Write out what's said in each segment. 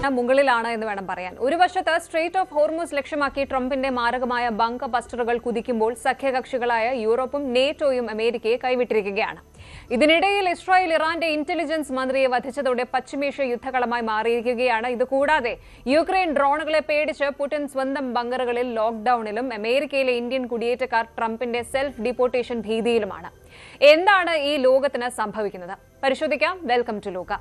മുകളിലാണ് എന്ന് വേണം പറയാൻ. ഒരു വശത്ത് സ്ട്രെയിറ്റ് ഓഫ് ഹോർമൂസ് ലക്ഷ്യമാക്കി ട്രംപിന്റെ മാരകമായ ബങ്കർ ബസ്റ്ററുകൾ കുതിക്കുമ്പോൾ സഖ്യകക്ഷികളായ യൂറോപ്പും നേറ്റോയും അമേരിക്കയെ കൈവിട്ടിരിക്കുകയാണ്. ഇതിനിടയിൽ ഇസ്രായേൽ ഇറാന്റെ ഇന്റലിജൻസ് മന്ത്രിയെ വധിച്ചതോടെ പശ്ചിമേഷ്യ യുദ്ധകളമായി മാറിയിരിക്കുകയാണ്. ഇതുകൂടാതെ യുക്രൈൻ ഡ്രോണുകളെ പേടിച്ച് പുടിൻ സ്വന്തം ബങ്കറുകളിൽ ലോക്ക്ഡൌണിലും അമേരിക്കയിലെ ഇന്ത്യൻ കുടിയേറ്റക്കാർ ട്രംപിന്റെ സെൽഫ് ഡിപ്പോർട്ടേഷൻ ഭീതിയിലുമാണ്. എന്താണ് ഈ ലോകത്തിന് സംഭവിക്കുന്നത്? പരിശോധിക്കാം. വെൽക്കം ടു ലോക.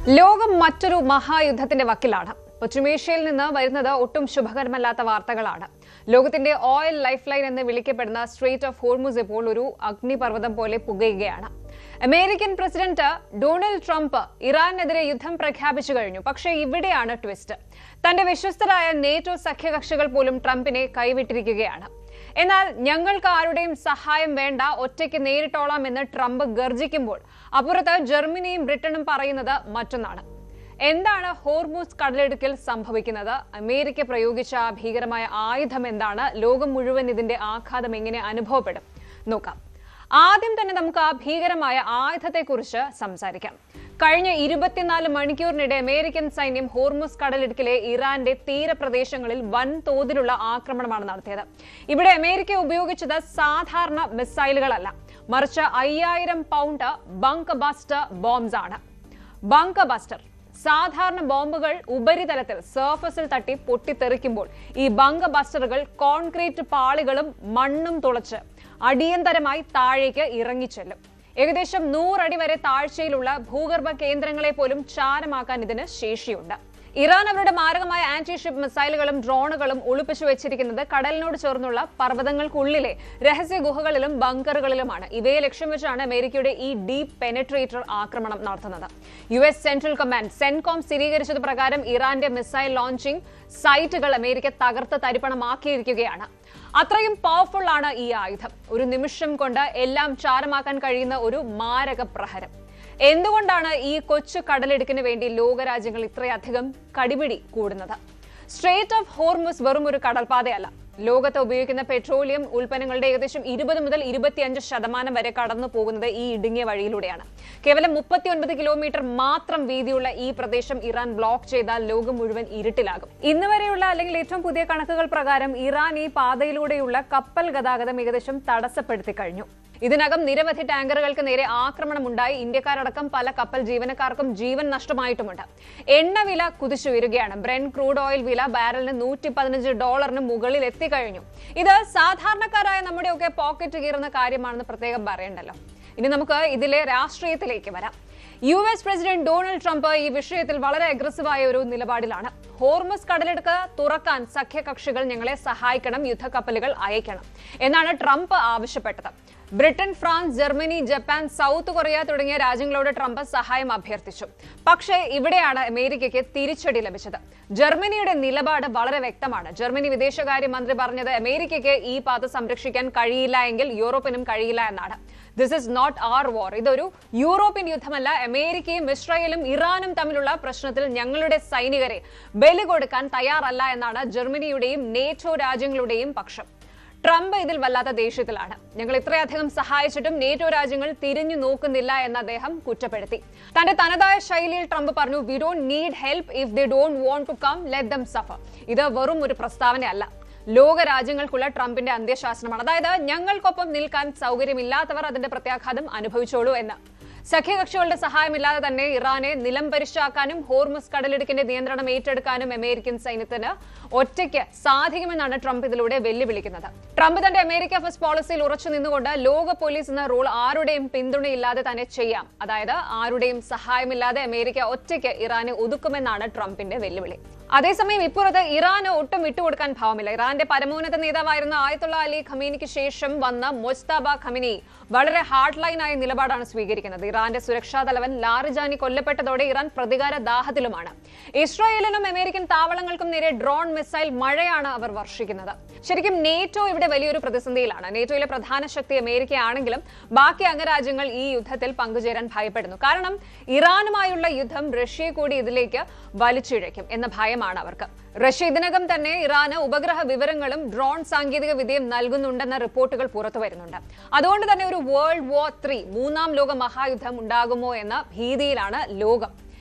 ലോകം മറ്റൊരു മഹായുദ്ധത്തിന്റെ വക്കിലാണ്. പശ്ചിമേഷ്യയിൽ നിന്ന് വരുന്നത് ഒട്ടും ശുഭകരമല്ലാത്ത വാർത്തകളാണ്. ലോകത്തിന്റെ ഓയിൽ ലൈഫ് ലൈൻ എന്ന് വിളിക്കപ്പെടുന്ന സ്ട്രെയിറ്റ് ഓഫ് ഹോർമൂസ് ഇപ്പോൾ ഒരു അഗ്നിപർവ്വതം പോലെ പുകയുകയാണ്. അമേരിക്കൻ പ്രസിഡന്റ് ഡൊണാൾഡ് ട്രംപ് ഇറാനെതിരെ യുദ്ധം പ്രഖ്യാപിച്ചു കഴിഞ്ഞു. പക്ഷേ ഇവിടെയാണ് ട്വിസ്റ്റ്. തന്റെ വിശ്വസ്തരായ നേറ്റോ സഖ്യകക്ഷികൾ പോലും ട്രംപിനെ കൈവിട്ടിരിക്കുകയാണ്. എന്നാൽ ഞങ്ങൾക്ക് ആരുടെയും സഹായം വേണ്ട, ഒറ്റയ്ക്ക് നേരിട്ടോളാം എന്ന് ട്രംപ് ഗർജിക്കുമ്പോൾ അപ്പുറത്ത് ജർമ്മനിയും ബ്രിട്ടനും പറയുന്നത് മറ്റൊന്നാണ്. എന്താണ് ഹോർമൂസ് കടലിടുക്കിൽ സംഭവിക്കുന്നത്? അമേരിക്ക പ്രയോഗിച്ച ഭീകരമായ ആയുധം എന്താണ്? ലോകം മുഴുവൻ ഇതിന്റെ ആഘാതം എങ്ങനെ അനുഭവപ്പെടും? നോക്കാം. ആദ്യം തന്നെ നമുക്ക് ആ ഭീകരമായ ആയുധത്തെക്കുറിച്ച് സംസാരിക്കാം. കഴിഞ്ഞ 24 മണിക്കൂറിനിടെ അമേരിക്കൻ സൈന്യം ഹോർമൂസ് കടലിടുക്കിലെ ഇറാന്റെ തീരപ്രദേശങ്ങളിൽ വൻതോതിലുള്ള ആക്രമണമാണ് നടത്തിയത്. ഇവിടെ അമേരിക്ക ഉപയോഗിച്ചത് സാധാരണ മിസൈലുകളല്ല, മറിച്ച് 5000 പൗണ്ട് ബങ്കർ ബസ്റ്റർ ബോംബ്സ് ആണ്. ബങ്കർ ബസ്റ്റർ സാധാരണ ബോംബുകൾ ഉപരിതലത്തിൽ സർഫസിൽ തട്ടി പൊട്ടിത്തെറിക്കുമ്പോൾ ഈ ബങ്കർ ബസ്റ്ററുകൾ കോൺക്രീറ്റ് പാളികളും മണ്ണും തുളച്ച് അടിയന്തരമായി താഴേക്ക് ഇറങ്ങിച്ചെല്ലും. ഏകദേശം 100 അടി വരെ താഴ്ചയിലുള്ള ഭൂഗർഭ കേന്ദ്രങ്ങളെ പോലും ചാരമാക്കാൻ ഇതിന് ശേഷിയുണ്ട്. ഇറാൻ അവരുടെ മാരകമായ ആന്റി ഷിപ്പ് മിസൈലുകളും ഡ്രോണുകളും ഒളിപ്പിച്ചു വെച്ചിരിക്കുന്നത് കടലിനോട് ചേർന്നുള്ള പർവ്വതങ്ങൾക്കുള്ളിലെ രഹസ്യ ഗുഹകളിലും ബങ്കറുകളിലുമാണ്. ഇവയെ ലക്ഷ്യം വെച്ചാണ് അമേരിക്കയുടെ ഈ ഡീപ് പെനട്രേറ്റർ ആക്രമണം നടത്തുന്നത്. US സെൻട്രൽ കമാൻഡ് സെൻകോം സ്ഥിരീകരിച്ചത് പ്രകാരം ഇറാന്റെ മിസൈൽ ലോഞ്ചിംഗ് സൈറ്റുകൾ അമേരിക്ക തകർത്ത് തരിപ്പണമാക്കിയിരിക്കുകയാണ്. അത്രയും പവർഫുൾ ആണ് ഈ ആയുധം. ഒരു നിമിഷം കൊണ്ട് എല്ലാം ചാരമാക്കാൻ കഴിയുന്ന ഒരു മാരക പ്രഹരം. എന്തുകൊണ്ടാണ് ഈ കൊച്ചു കടലിടുക്കിന് വേണ്ടി ലോകരാജ്യങ്ങൾ ഇത്രയധികം കടിപിടി കൂടുന്നത്? സ്ട്രെയിറ്റ് ഓഫ് ഹോർമൂസ് വെറും ഒരു കടൽപാതയല്ല. ലോകത്ത് ഉപയോഗിക്കുന്ന പെട്രോളിയം ഉൽപ്പന്നങ്ങളുടെ ഏകദേശം 20 മുതൽ 25% വരെ കടന്നു പോകുന്നത് ഈ ഇടുങ്ങിയ വഴിയിലൂടെയാണ്. കേവലം 39 കിലോമീറ്റർ മാത്രം വീതിയുള്ള ഈ പ്രദേശം ഇറാൻ ബ്ലോക്ക് ചെയ്താൽ ലോകം മുഴുവൻ ഇരുട്ടിലാകും. ഇന്ന് വരെയുള്ള അല്ലെങ്കിൽ ഏറ്റവും പുതിയ കണക്കുകൾ പ്രകാരം ഇറാൻ ഈ പാതയിലൂടെയുള്ള കപ്പൽ ഗതാഗതം ഏകദേശം തടസ്സപ്പെടുത്തി കഴിഞ്ഞു. ഇതിനകം നിരവധി ടാങ്കറുകൾക്ക് നേരെ ആക്രമണമുണ്ടായി. ഇന്ത്യക്കാരടക്കം പല കപ്പൽ ജീവനക്കാർക്കും ജീവൻ നഷ്ടമായിട്ടുമുണ്ട്. എണ്ണ വില കുതിച്ചുയരുകയാണ്. ബ്രെന്റ് ക്രൂഡ് ഓയിൽ വില ബാരലിന് $115 മുകളിൽ എത്തിക്കഴിഞ്ഞു. ഇത് സാധാരണക്കാരായ നമ്മുടെയൊക്കെ പോക്കറ്റ് കീറുന്ന കാര്യമാണെന്ന് പ്രത്യേകം പറയണ്ടല്ലോ. ഇനി നമുക്ക് ഇതിലെ രാഷ്ട്രീയത്തിലേക്ക് വരാം. US പ്രസിഡന്റ് ഡൊണാൾഡ് ട്രംപ് ഈ വിഷയത്തിൽ വളരെ അഗ്രസീവായ ഒരു നിലപാടിലാണ്. ഹോർമൂസ് കടലിടുക്ക് തുറക്കാൻ സഖ്യകക്ഷികൾ ഞങ്ങളെ സഹായിക്കണം, യുദ്ധക്കപ്പലുകൾ അയക്കണം എന്നാണ് ട്രംപ് ആവശ്യപ്പെട്ടത്. Britain, France, Germany, Japan, south Korea തുടങ്ങിയ രാജ്യങ്ങളോട് ട്രംപ് സഹായം അഭ്യർത്ഥിച്ചു. പക്ഷേ ഇവിടെയാണ് അമേരിക്കയ്ക്ക് തിരിച്ചടി ലഭിച്ചത്. ജർമ്മനിയുടെ നിലപാട് വളരെ വ്യക്തമാണ്. ജർമ്മനി വിദേശകാര്യമന്ത്രി പറഞ്ഞത് അമേരിക്കയ്ക്ക് ഈ പാത സംരക്ഷിക്കാൻ കഴിയില്ല എങ്കിൽ യൂറോപ്പിനും കഴിയില്ല എന്നാണ്. ദിസ് ഇസ് നോട്ട് അവർ വാർ. ഇതൊരു യൂറോപ്യൻ യുദ്ധമല്ല. അമേരിക്കയും ഇസ്രായേലും ഇറാനും തമ്മിലുള്ള പ്രശ്നത്തിൽ ഞങ്ങളുടെ സൈനികരെ ബലി കൊടുക്കാൻ തയ്യാറല്ല എന്നാണ് ജർമ്മനിയുടെയും നേറ്റോ രാജ്യങ്ങളുടെയും പക്ഷം. ട്രംപ് ഇതിൽ വല്ലാത്ത ദേഷ്യത്തിലാണ്. ഞങ്ങൾ ഇത്രയധികം സഹായിച്ചിട്ടും നേറ്റോ രാജ്യങ്ങൾ തിരിഞ്ഞു നോക്കുന്നില്ല എന്ന് അദ്ദേഹം കുറ്റപ്പെടുത്തി. തന്റെ തനതായ ശൈലിയിൽ ട്രംപ് പറഞ്ഞു, "We don't need help. If they don't want to come, let them suffer." ഇത് വെറും ഒരു പ്രസ്താവനയല്ല, ലോക രാജ്യങ്ങൾക്കുള്ള ട്രംപിന്റെ അന്ത്യശാസനമാണ്. അതായത് ഞങ്ങൾക്കൊപ്പം നിൽക്കാൻ സൗകര്യമില്ലാത്തവർ അതിന്റെ പ്രത്യാഘാതം അനുഭവിച്ചോളൂ എന്ന്. സഖ്യകക്ഷികളുടെ സഹായമില്ലാതെ തന്നെ ഇറാനെ നിലംപരിശാക്കാനും ഹോർമൂസ് കടലിടുക്കിന്റെ നിയന്ത്രണം ഏറ്റെടുക്കാനും അമേരിക്കൻ സൈന്യത്തിന് ഒറ്റയ്ക്ക് സാധിക്കുമെന്നാണ് ട്രംപ് ഇതിലൂടെ വെല്ലുവിളിക്കുന്നത്. ട്രംപ് തന്റെ അമേരിക്ക ഫസ്റ്റ് പോളിസിയിൽ ഉറച്ചു നിന്നുകൊണ്ട് ലോക പോലീസ് എന്ന റൂൾ ആരുടെയും പിന്തുണയില്ലാതെ തന്നെ ചെയ്യാം, അതായത് ആരുടെയും സഹായമില്ലാതെ അമേരിക്ക ഒറ്റയ്ക്ക് ഇറാനെ ഒതുക്കുമെന്നാണ് ട്രംപിന്റെ വെല്ലുവിളി. അതേസമയം ഇപ്പുറത്ത് ഇറാന് ഒട്ടും വിട്ടുകൊടുക്കാൻ ഭാവമില്ല. ഇറാന്റെ പരമോന്നത നേതാവായിരുന്ന ആയത്തുള്ള അലി ഖമീനിക്ക് ശേഷം വന്ന മൊജ്തബ ഖമീനി വളരെ ഹാർഡ് ലൈനായ നിലപാടാണ് സ്വീകരിക്കുന്നത്. ഇറാന്റെ സുരക്ഷാ തലവൻ ലാറിജാനി കൊല്ലപ്പെട്ടതോടെ ഇറാൻ പ്രതികാര ദാഹത്തിലുമാണ്. ഇസ്രായേലിനും അമേരിക്കൻ താവളങ്ങൾക്കും നേരെ ഡ്രോൺ മിസൈൽ മഴയാണ് അവർ വർഷിക്കുന്നത്. ശരിക്കും നേറ്റോ ഇവിടെ വലിയൊരു പ്രതിസന്ധിയിലാണ്. നേറ്റോയിലെ പ്രധാന ശക്തി അമേരിക്കയാണെങ്കിലും ബാക്കി അംഗരാജ്യങ്ങൾ ഈ യുദ്ധത്തിൽ പങ്കുചേരാൻ ഭയപ്പെടുന്നു. കാരണം ഇറാനുമായുള്ള യുദ്ധം റഷ്യയെ കൂടി ഇതിലേക്ക് വലിച്ചിഴയ്ക്കും എന്ന ഭയം ഭയമാണ് അവർക്ക്. റഷ്യ ഇതിനകം തന്നെ ഇറാന് ഉപഗ്രഹ വിവരങ്ങളും ഡ്രോൺ സാങ്കേതിക വിദ്യയും നൽകുന്നുണ്ടെന്ന റിപ്പോർട്ടുകൾ പുറത്തു വരുന്നുണ്ട്. അതുകൊണ്ട് തന്നെ ഒരു വേൾഡ് വാർ 3 മൂന്നാം ലോക മഹായുദ്ധം ഉണ്ടാകുമോ എന്ന ഭീതിയിലാണ് ലോകം.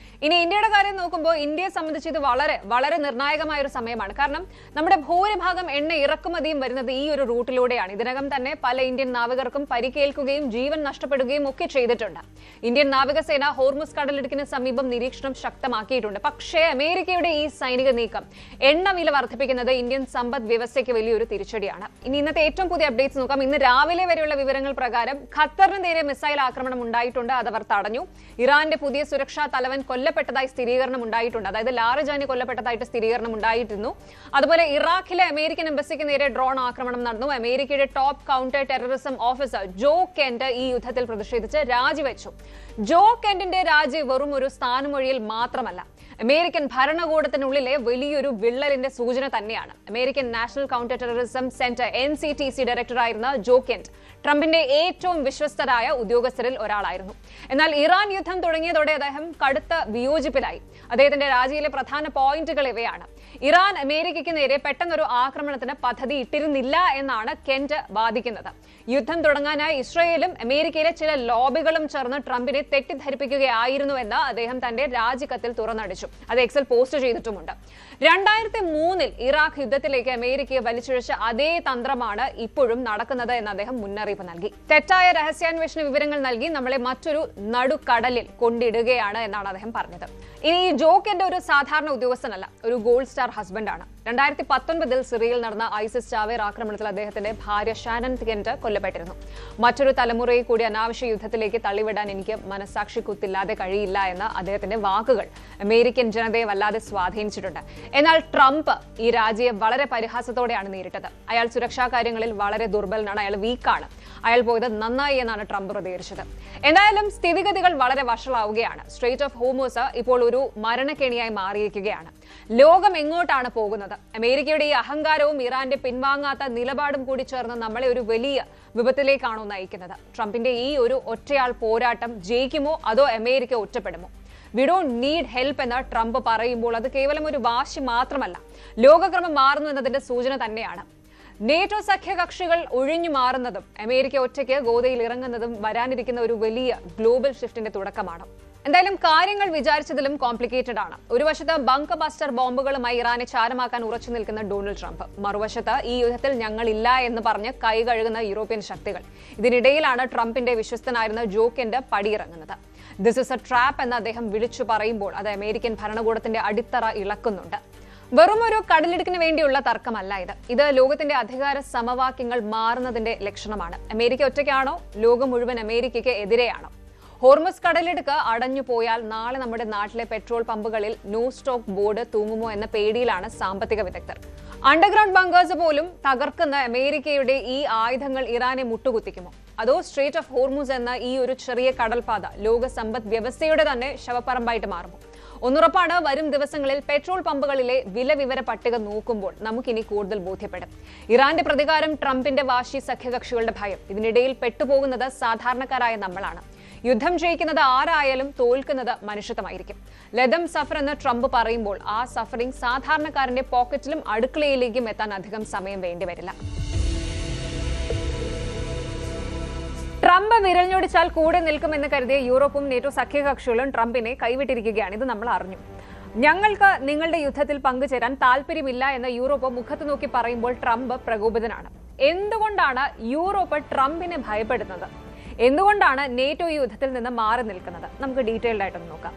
ഇനി ഇന്ത്യയുടെ കാര്യം നോക്കുമ്പോൾ ഇന്ത്യയെ സംബന്ധിച്ച് ഇത് വളരെ വളരെ നിർണായകമായ ഒരു സമയമാണ്. കാരണം നമ്മുടെ ഭൂരിഭാഗം എണ്ണ ഇറക്കുമതിയും വരുന്നത് ഈ ഒരു റൂട്ടിലൂടെയാണ്. ഇതിനകം തന്നെ പല ഇന്ത്യൻ നാവികർക്കും പരിക്കേൽക്കുകയും ജീവൻ നഷ്ടപ്പെടുകയും ഒക്കെ ചെയ്തിട്ടുണ്ട്. ഇന്ത്യൻ നാവികസേന ഹോർമുസ് കടലിടുക്കിന് സമീപം നിരീക്ഷണം ശക്തമാക്കിയിട്ടുണ്ട്. പക്ഷേ അമേരിക്കയുടെ ഈ സൈനിക നീക്കം എണ്ണ വില വർദ്ധിപ്പിക്കുന്നത് ഇന്ത്യൻ സമ്പദ് വ്യവസ്ഥയ്ക്ക് വലിയൊരു തിരിച്ചടിയാണ്. ഇനി ഇന്നത്തെ ഏറ്റവും പുതിയ അപ്ഡേറ്റ്സ് നോക്കാം. ഇന്ന് രാവിലെ വരെയുള്ള വിവരങ്ങൾ പ്രകാരം ഖത്തറിന് നേരെ മിസൈൽ ആക്രമണം ഉണ്ടായിട്ടുണ്ട്. അതവർ തടഞ്ഞു. ഇറാന്റെ പുതിയ സുരക്ഷാ തലവൻ കൊല്ലപ്പെട്ടതായി സ്ഥിരീകരണം ഉണ്ടായിട്ടുണ്ട്. അതായത് ലാറജാനി കൊല്ലപ്പെട്ടതായിട്ട് സ്ഥിരീകരണം ഉണ്ടായിരുന്നു. അതുപോലെ ഇറാഖിലെ അമേരിക്കൻ എംബസിക്ക് നേരെ ഡ്രോൺ ആക്രമണം നടന്നു. അമേരിക്കയുടെ ടോപ്പ് കൗണ്ടർ ടെററിസം ഓഫീസർ ജോ കെന്റ് ഈ യുദ്ധത്തിൽ പ്രതിഷേധിച്ച് രാജിവെച്ചു. ജോ കെന്റിന്റെ രാജി വെറും ഒരു സ്ഥാനമൊഴിയിൽ മാത്രമല്ല, അമേരിക്കൻ ഭരണകൂടത്തിനുള്ളിലെ വലിയൊരു വിള്ളലിന്റെ സൂചന തന്നെയാണ്. American national counter terrorism centre NCTC ഡയറക്ടറായിരുന്ന ജോ കെന്റ് ട്രംപിന്റെ ഏറ്റവും വിശ്വസ്തരായ ഉദ്യോഗസ്ഥരിൽ ഒരാളായിരുന്നു. എന്നാൽ ഇറാൻ യുദ്ധം തുടങ്ങിയതോടെ അദ്ദേഹം കടുത്ത വിയോജിപ്പിലായി. അദ്ദേഹത്തിന്റെ രാജിയിലെ പ്രധാന പോയിന്റുകൾ ഇവയാണ്. ഇറാൻ അമേരിക്കയ്ക്ക് നേരെ പെട്ടെന്നൊരു ആക്രമണത്തിന് പദ്ധതി ഇട്ടിരുന്നില്ല എന്നാണ് കെന്റ് വാദിക്കുന്നത്. യുദ്ധം തുടങ്ങാനായി ഇസ്രയേലും അമേരിക്കയിലെ ചില ലോബികളും ചേർന്ന് ട്രംപിനെ തെറ്റിദ്ധരിപ്പിക്കുകയായിരുന്നുവെന്ന് അദ്ദേഹം തന്റെ രാജിക്കത്തിൽ തുറന്നടിച്ചു. അത് എക്സിൽ പോസ്റ്റ് ചെയ്തിട്ടുമുണ്ട്. 2003 ഇറാഖ് യുദ്ധത്തിലേക്ക് അമേരിക്കയെ വലിച്ചിഴച്ച അതേ തന്ത്രമാണ് ഇപ്പോഴും നടക്കുന്നത് എന്ന് അദ്ദേഹം മുന്നറിയിപ്പ് നൽകി. തെറ്റായ രഹസ്യാന്വേഷണ വിവരങ്ങൾ നൽകി നമ്മളെ മറ്റൊരു നടുക്കടലിൽ കൊണ്ടിടുകയാണ് എന്നാണ് അദ്ദേഹം പറഞ്ഞത്. ഇനി ജോ കെന്റ് ഒരു സാധാരണ ഉദ്യോഗസ്ഥനല്ല, ഒരു ഗോൾഡ് സ്റ്റാർ ഹസ്ബൻഡാണ്. 2019 സിറിയയിൽ നടന്ന ഐസിസ് ചാവേർ ആക്രമണത്തിൽ അദ്ദേഹത്തിന്റെ ഭാര്യ ഷാനൻ കെന്റ് കൊല്ലപ്പെട്ടിരുന്നു. മറ്റൊരു തലമുറയെ കൂടി അനാവശ്യ യുദ്ധത്തിലേക്ക് തള്ളിവിടാൻ എനിക്ക് മനസാക്ഷി കുത്തില്ലാതെ കഴിയില്ല എന്ന അദ്ദേഹത്തിന്റെ വാക്കുകൾ അമേരിക്കൻ ജനതയെ വല്ലാതെ സ്വാധീനിച്ചിട്ടുണ്ട്. എന്നാൽ ട്രംപ് ഈ രാജിയെ വളരെ പരിഹാസത്തോടെയാണ് നേരിട്ടത്. അയാൾ സുരക്ഷാ കാര്യങ്ങളിൽ വളരെ ദുർബലനാണ്, അയാൾ വീക്കാണ്, അയാൾ പോയത് നന്നായി എന്നാണ് ട്രംപ് പ്രതികരിച്ചത്. എന്തായാലും സ്ഥിതിഗതികൾ വളരെ വഷളാവുകയാണ്. സ്ട്രെയിറ്റ് ഓഫ് ഹോർമുസ് ഇപ്പോൾ ഒരു മരണക്കെണിയായി മാറിയിരിക്കുകയാണ്. ലോകം എങ്ങോട്ടാണ് പോകുന്നത്? അമേരിക്കയുടെ ഈ അഹങ്കാരവും ഇറാന്റെ പിൻവാങ്ങാത്ത നിലപാടും കൂടി ചേർന്ന് നമ്മളെ ഒരു വലിയ വിപത്തിലേക്കാണോ നയിക്കുന്നത്? ട്രംപിന്റെ ഈ ഒരു ഒറ്റയാൾ പോരാട്ടം ജയിക്കുമോ അതോ അമേരിക്ക ഒറ്റപ്പെടുമോ? വി ഡോണ്ട് നീഡ് ഹെൽപ്പ് എന്ന് ട്രംപ് പറയുമ്പോൾ അത് കേവലം ഒരു വാശി മാത്രമല്ല, ലോകക്രമം മാറുന്നു എന്നതിന്റെ സൂചന തന്നെയാണ്. നേറ്റോ സഖ്യകക്ഷികൾ ഒഴിഞ്ഞു മാറുന്നതും അമേരിക്ക ഒറ്റയ്ക്ക് ഗോതയിൽ ഇറങ്ങുന്നതും വരാനിരിക്കുന്ന ഒരു വലിയ ഗ്ലോബൽ ഷിഫ്റ്റിന്റെ തുടക്കമാണ്. എന്തായാലും കാര്യങ്ങൾ വിചാരിച്ചതിലും കോംപ്ലിക്കേറ്റഡ് ആണ്. ഒരു വശത്ത് ബങ്കർ ബസ്റ്റർ ബോംബുകളുമായി ഇറാനെ ചാരമാക്കാൻ ഉറച്ചു നിൽക്കുന്ന ഡൊണാൾഡ് ട്രംപ്, മറുവശത്ത് ഈ യുദ്ധത്തിൽ ഞങ്ങളില്ല എന്ന് പറഞ്ഞ് കൈ കഴുകുന്ന യൂറോപ്യൻ ശക്തികൾ. ഇതിനിടയിലാണ് ട്രംപിന്റെ വിശ്വസ്തനായിരുന്ന ജോ കെന്റ് പടിയിറങ്ങുന്നത്. ദിസ് ഇസ് എ ട്രാപ്പ് എന്ന് അദ്ദേഹം വിളിച്ചു പറയുമ്പോൾ അത് അമേരിക്കൻ ഭരണകൂടത്തിന്റെ അടിത്തറ ഇളക്കുന്നുണ്ട്. വെറും ഒരു കടലിടുക്കിന് വേണ്ടിയുള്ള തർക്കമല്ല ഇത് ലോകത്തിന്റെ അധികാര സമവാക്യങ്ങൾ മാറുന്നതിന്റെ ലക്ഷണമാണ്. അമേരിക്ക ഒറ്റയ്ക്കാണോ? ലോകം മുഴുവൻ അമേരിക്കയ്ക്ക് എതിരെയാണോ? ഹോർമുസ് കടലിടുക്ക് അടഞ്ഞു പോയാൽ നാളെ നമ്മുടെ നാട്ടിലെ പെട്രോൾ പമ്പുകളിൽ നോ സ്റ്റോക്ക് ബോർഡ് തൂങ്ങുമോ എന്ന പേടിയിലാണ് സാമ്പത്തിക വിദഗ്ധർ. അണ്ടർഗ്രൗണ്ട് ബങ്കേഴ്സ് പോലും തകർക്കുന്ന അമേരിക്കയുടെ ഈ ആയുധങ്ങൾ ഇറാനെ മുട്ടുകുത്തിക്കുമോ? അതോ സ്ട്രെയിറ്റ് ഓഫ് ഹോർമുസ് എന്ന ഈ ഒരു ചെറിയ കടൽപാത ലോക സമ്പദ് വ്യവസ്ഥയുടെ തന്നെ ശവപ്പറമ്പായിട്ട് മാറുമോ? ഒന്നുറപ്പാണ്, വരും ദിവസങ്ങളിൽ പെട്രോൾ പമ്പുകളിലെ വില വിവര പട്ടിക നോക്കുമ്പോൾ നമുക്കിനി കൂടുതൽ ബോധ്യപ്പെടും. ഇറാന്റെ പ്രതികാരം, ട്രംപിന്റെ വാശി, സഖ്യകക്ഷികളുടെ ഭയം, ഇതിനിടയിൽ പെട്ടുപോകുന്നത് സാധാരണക്കാരായ നമ്മളാണ്. യുദ്ധം ജയിക്കുന്നത് ആരായാലും തോൽക്കുന്നത് മനുഷ്യത്വമായിരിക്കും. ലെതം സഫർ എന്ന് ട്രംപ് പറയുമ്പോൾ ആ സഫറിംഗ് സാധാരണക്കാരന്റെ പോക്കറ്റിലും അടുക്കളയിലേക്കും എത്താൻ അധികം സമയം വേണ്ടിവരില്ല. ട്രംപ് വിരഞ്ഞൊടിച്ചാൽ കൂടെ നിൽക്കുമെന്ന് കരുതിയ യൂറോപ്പും നേറ്റോ സഖ്യകക്ഷികളും ട്രംപിനെ കൈവിട്ടിരിക്കുകയാണ്. ഇത് നമ്മൾ അറിഞ്ഞു. ഞങ്ങൾക്ക് നിങ്ങളുടെ യുദ്ധത്തിൽ പങ്കുചേരാൻ താല്പര്യമില്ല എന്ന് യൂറോപ്പ് മുഖത്ത് നോക്കി പറയുമ്പോൾ ട്രംപ് പ്രകോപിതനാണ്. എന്തുകൊണ്ടാണ് യൂറോപ്പ് ട്രംപിനെ ഭയപ്പെടുന്നത്? എന്തുകൊണ്ടാണ് നേറ്റോ ഈ യുദ്ധത്തിൽ നിന്ന് മാറി നിൽക്കുന്നത്? നമുക്ക് ഡീറ്റെയിൽഡ് ആയിട്ടൊന്ന് നോക്കാം.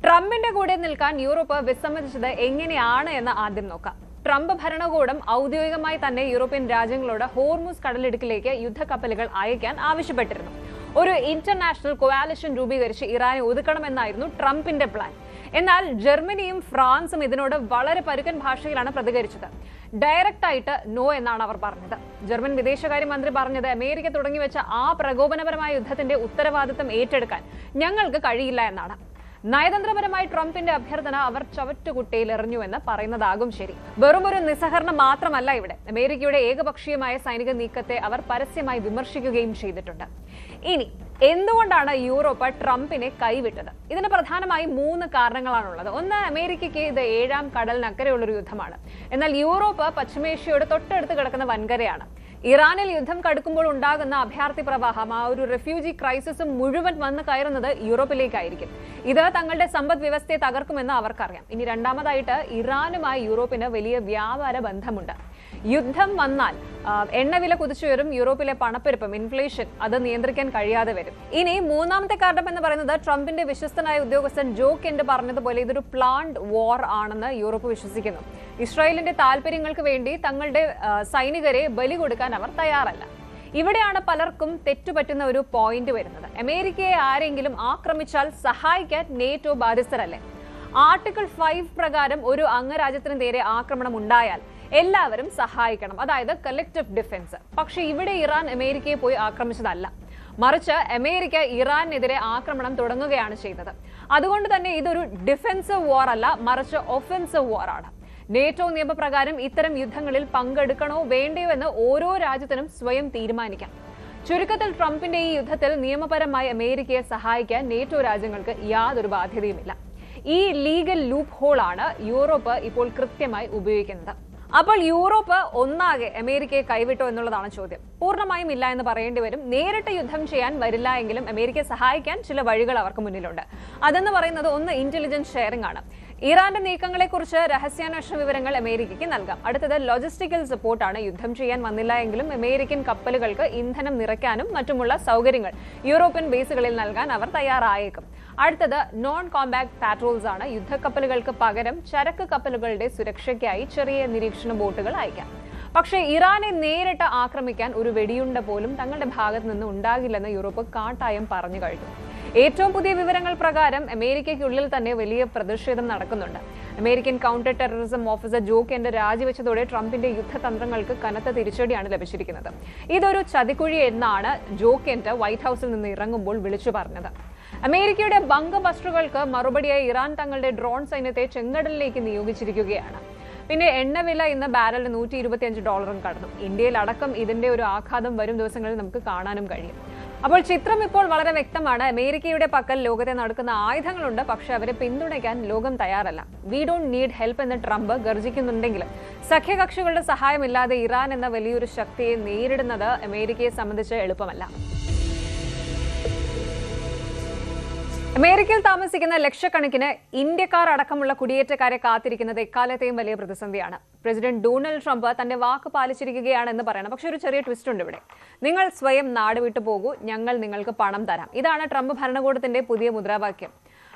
ട്രംപിന്റെ കൂടെ നിൽക്കാൻ യൂറോപ്പ് വിസമ്മതിച്ചത് എങ്ങനെയാണ് എന്ന് ആദ്യം നോക്കാം. ട്രംപ് ഭരണകൂടം ഔദ്യോഗികമായി തന്നെ യൂറോപ്യൻ രാജ്യങ്ങളോട് ഹോർമുസ് കടലിടുക്കിലേക്ക് യുദ്ധക്കപ്പലുകൾ അയക്കാൻ ആവശ്യപ്പെട്ടിരുന്നു. ഒരു ഇന്റർനാഷണൽ കോവാലിഷൻ രൂപീകരിച്ച് ഇറാനെ ഒതുക്കണമെന്നായിരുന്നു ട്രംപിന്റെ പ്ലാൻ. എന്നാൽ ജർമ്മനിയും ഫ്രാൻസും ഇതിനോട് വളരെ പരുക്കൻ ഭാഷയിലാണ് പ്രതികരിച്ചത്. ഡയറക്റ്റ് ആയിട്ട് നോ എന്നാണ് അവർ പറഞ്ഞത്. ജർമ്മൻ വിദേശകാര്യമന്ത്രി പറഞ്ഞത് അമേരിക്ക തുടങ്ങിവെച്ച ആ പ്രകോപനപരമായ യുദ്ധത്തിന്റെ ഉത്തരവാദിത്തം ഏറ്റെടുക്കാൻ ഞങ്ങൾക്ക് കഴിയില്ല എന്നാണ്. നയതന്ത്രപരമായി ട്രംപിന്റെ അഭ്യർത്ഥന അവർ ചവറ്റുകുട്ടയിൽ എറിഞ്ഞുവെന്ന് പറയുന്നതാകും ശരി. വെറും ഒരു നിസ്സഹരണം മാത്രമല്ല ഇവിടെ. അമേരിക്കയുടെ ഏകപക്ഷീയമായ സൈനിക നീക്കത്തെ അവർ പരസ്യമായി വിമർശിക്കുകയും ചെയ്തിട്ടുണ്ട്. ഇനി എന്തുകൊണ്ടാണ് യൂറോപ്പ് ട്രംപിനെ കൈവിട്ടത്? ഇതിന് പ്രധാനമായും 3 കാരണങ്ങളാണുള്ളത്. ഒന്ന്, അമേരിക്കയ്ക്ക് ഇത് 7ാം കടലിനക്കരെയുള്ളൊരു യുദ്ധമാണ്. എന്നാൽ യൂറോപ്പ് പശ്ചിമേഷ്യയോട് തൊട്ടടുത്ത് കിടക്കുന്ന വൻകരയാണ്. ഇറാനിൽ യുദ്ധം കടുക്കുമ്പോൾ ഉണ്ടാകുന്ന അഭയാർത്ഥി പ്രവാഹം, ആ ഒരു റെഫ്യൂജി ക്രൈസിസും മുഴുവൻ വന്ന് കയറുന്നത് യൂറോപ്പിലേക്കായിരിക്കും. ഇത് തങ്ങളുടെ സമ്പദ് വ്യവസ്ഥയെ തകർക്കുമെന്ന് അവർക്കറിയാം. ഇനി രണ്ടാമതായിട്ട്, ഇറാനുമായി യൂറോപ്പിന് വലിയ വ്യാപാര ബന്ധമുണ്ട്. യുദ്ധം വന്നാൽ എണ്ണവില കുതിച്ചുയരും, യൂറോപ്പിലെ പണപ്പെരുപ്പം, ഇൻഫ്ലേഷൻ അത് നിയന്ത്രിക്കാൻ കഴിയാതെ വരും. ഇനി മൂന്നാമത്തെ കാരണം എന്ന് പറയുന്നത്, ട്രംപിന്റെ വിശ്വസ്തനായ ഉദ്യോഗസ്ഥൻ ജോ കെന്റ് പറഞ്ഞതുപോലെ ഇതൊരു പ്ലാൻഡ് വാർ ആണെന്ന് യൂറോപ്പ് വിശ്വസിക്കുന്നു. ഇസ്രായേലിന്റെ താല്പര്യങ്ങൾക്ക് വേണ്ടി തങ്ങളുടെ സൈനികരെ ബലി കൊടുക്കാൻ അവർ തയ്യാറല്ല. ഇവിടെയാണ് പലർക്കും തെറ്റുപറ്റുന്ന ഒരു പോയിന്റ് വരുന്നത്. അമേരിക്കയെ ആരെങ്കിലും ആക്രമിച്ചാൽ സഹായിക്കാൻ നേറ്റോ ബാധ്യസ്ഥരല്ലേ? ആർട്ടിക്കിൾ 5 പ്രകാരം ഒരു അംഗരാജ്യത്തിന് നേരെ ആക്രമണം ഉണ്ടായാൽ എല്ലാവരും സഹായിക്കണം, അതായത് കളക്റ്റീവ് ഡിഫൻസ്. പക്ഷെ ഇവിടെ ഇറാൻ അമേരിക്കയെ പോയി ആക്രമിച്ചതല്ല, മറിച്ച് അമേരിക്ക ഇറാനെതിരെ ആക്രമണം തുടങ്ങുകയാണ് ചെയ്തത്. അതുകൊണ്ട് തന്നെ ഇതൊരു ഡിഫൻസീവ് വാർ അല്ല, മറിച്ച് ഒഫൻസീവ് വാർ ആണ്. നേറ്റോ നിയമപ്രകാരം ഇത്തരം യുദ്ധങ്ങളിൽ പങ്കെടുക്കണോ വേണ്ടയോ എന്ന് ഓരോ രാജ്യത്തിനും സ്വയം തീരുമാനിക്കാം. ചുരുക്കത്തിൽ ട്രംപിന്റെ ഈ യുദ്ധത്തിൽ നിയമപരമായി അമേരിക്കയെ സഹായിക്കാൻ നേറ്റോ രാജ്യങ്ങൾക്ക് യാതൊരു ബാധ്യതയുമില്ല. ഈ ലീഗൽ ലൂപ്പ് ഹോൾ ആണ് യൂറോപ്പ് ഇപ്പോൾ കൃത്യമായി ഉപയോഗിക്കുന്നത്. അപ്പോൾ യൂറോപ്പ് ഒന്നാകെ അമേരിക്കയെ കൈവിട്ടോ എന്നുള്ളതാണ് ചോദ്യം. പൂർണ്ണമായും ഇല്ല എന്ന് പറയേണ്ടി വരും. നേരിട്ട് യുദ്ധം ചെയ്യാൻ വരില്ല എങ്കിലും അമേരിക്കയെ സഹായിക്കാൻ ചില വഴികൾ അവർക്ക് മുന്നിലുണ്ട്. അതെന്ന് പറയുന്നത്, ഒന്ന്, ഇന്റലിജൻസ് ഷെയറിംഗ് ആണ്. ഇറാന്റെ നീക്കങ്ങളെക്കുറിച്ച് രഹസ്യാന്വേഷണ വിവരങ്ങൾ അമേരിക്കയ്ക്ക് നൽകാം. അടുത്തത് ലോജിസ്റ്റിക്കൽ സപ്പോർട്ടാണ്. യുദ്ധം ചെയ്യാൻ വന്നില്ല എങ്കിലും അമേരിക്കൻ കപ്പലുകൾക്ക് ഇന്ധനം നിറയ്ക്കാനും മറ്റുമുള്ള സൗകര്യങ്ങൾ യൂറോപ്യൻ ബേസുകളിൽ നൽകാൻ അവർ തയ്യാറായേക്കും. അടുത്തത് നോൺ കോമ്പാക്ട് പാട്രോൾസ് ആണ്. യുദ്ധക്കപ്പലുകൾക്ക് പകരം ചരക്ക് കപ്പലുകളുടെ സുരക്ഷയ്ക്കായി ചെറിയ നിരീക്ഷണ ബോട്ടുകൾ അയക്കാം. പക്ഷേ ഇറാനെ നേരിട്ട് ആക്രമിക്കാൻ ഒരു വെടിയുണ്ട പോലും തങ്ങളുടെ ഭാഗത്ത് നിന്ന് ഉണ്ടാകില്ലെന്ന് യൂറോപ്പ് കാട്ടായം പറഞ്ഞു കഴിഞ്ഞു. ഏറ്റവും പുതിയ വിവരങ്ങൾ പ്രകാരം അമേരിക്കയ്ക്കുള്ളിൽ തന്നെ വലിയ പ്രതിഷേധം നടക്കുന്നുണ്ട്. അമേരിക്കൻ കൗണ്ടർ ടെററിസം ഓഫീസർ ജോ കെന്റ് രാജിവെച്ചതോടെ ട്രംപിന്റെ യുദ്ധതന്ത്രങ്ങൾക്ക് കനത്ത തിരിച്ചടിയാണ് ലഭിച്ചിരിക്കുന്നത്. ഇതൊരു ചതിക്കുഴി എന്നാണ് ജോ കെന്റ് വൈറ്റ് ഹൌസിൽ നിന്ന് ഇറങ്ങുമ്പോൾ വിളിച്ചു പറഞ്ഞത്. അമേരിക്കയുടെ ബങ്കബസ്റ്ററുകൾക്ക് മറുപടിയായി ഇറാൻ തങ്ങളുടെ ഡ്രോൺ സൈന്യത്തെ ചെങ്കടലിലേക്ക് നിയോഗിച്ചിരിക്കുകയാണ്. പിന്നെ എണ്ണവില ഇന്ന് ബാരലിന് $125 കടന്നു. ഇന്ത്യയിൽ അടക്കം ഇതിന്റെ ഒരു ആഘാതം വരും ദിവസങ്ങളിൽ നമുക്ക് കാണാനും കഴിയും. അപ്പോൾ ചിത്രം ഇപ്പോൾ വളരെ വ്യക്തമാണ്. അമേരിക്കയുടെ പക്കൽ ലോകത്തെ നടക്കുന്ന ആയുധങ്ങളുണ്ട്, പക്ഷെ അവരെ പിന്തുണയ്ക്കാൻ ലോകം തയ്യാറല്ല. വി ഡോണ്ട് നീഡ് ഹെൽപ്പ് എന്ന് ട്രംപ് ഗർജിക്കുന്നുണ്ടെങ്കിലും സഖ്യകക്ഷികളുടെ സഹായമില്ലാതെ ഇറാൻ എന്ന വലിയൊരു ശക്തിയെ നേരിടുന്നത് അമേരിക്കയെ സംബന്ധിച്ച് എളുപ്പമല്ല. അമേരിക്കയിൽ താമസിക്കുന്ന ലക്ഷക്കണക്കിന് ഇന്ത്യക്കാർ അടക്കമുള്ള കുടിയേറ്റക്കാരെ കാത്തിരിക്കുന്നത് എക്കാലത്തെയും വലിയ പ്രതിസന്ധിയാണ്. പ്രസിഡന്റ് ഡൊണാൾഡ് ട്രംപ് തന്റെ വാക്ക് പാലിച്ചിരിക്കുകയാണെന്ന് പറയണം. പക്ഷെ ഒരു ചെറിയ ട്വിസ്റ്റ് ഉണ്ട് ഇവിടെ. നിങ്ങൾ സ്വയം നാട് വിട്ടു പോകൂ, ഞങ്ങൾ നിങ്ങൾക്ക് പണം തരാം. ഇതാണ് ട്രംപ് ഭരണകൂടത്തിന്റെ പുതിയ മുദ്രാവാക്യം.